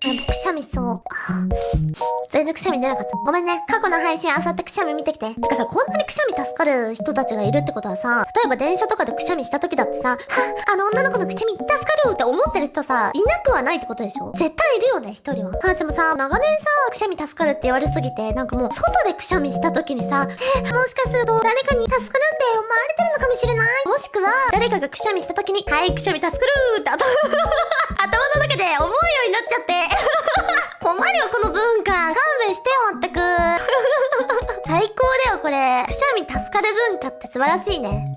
くしゃみそう。全然くしゃみ出なかった。ごめんね。過去の配信あさってくしゃみ見てきて。てかさ、こんなにくしゃみ助かる人たちがいるってことはさ、例えば電車とかでくしゃみした時だってさ、あの女の子のくしゃみ助かるって思ってる人さ、いなくはないってことでしょ。絶対いるよね、一人は。でもさ、長年さ、くしゃみ助かるって言われすぎて、なんかもう、外でくしゃみした時にさ、もしかすると誰かに助かるって思われてるのかもしれない。もしくは、誰かがくしゃみした時に、はい、くしゃみ助かるって頭の中で思うようになっちゃって。困るよ、この文化。勘弁してよ、まったく。最高だよ、これ。くしゃみ助かる文化って素晴らしいね。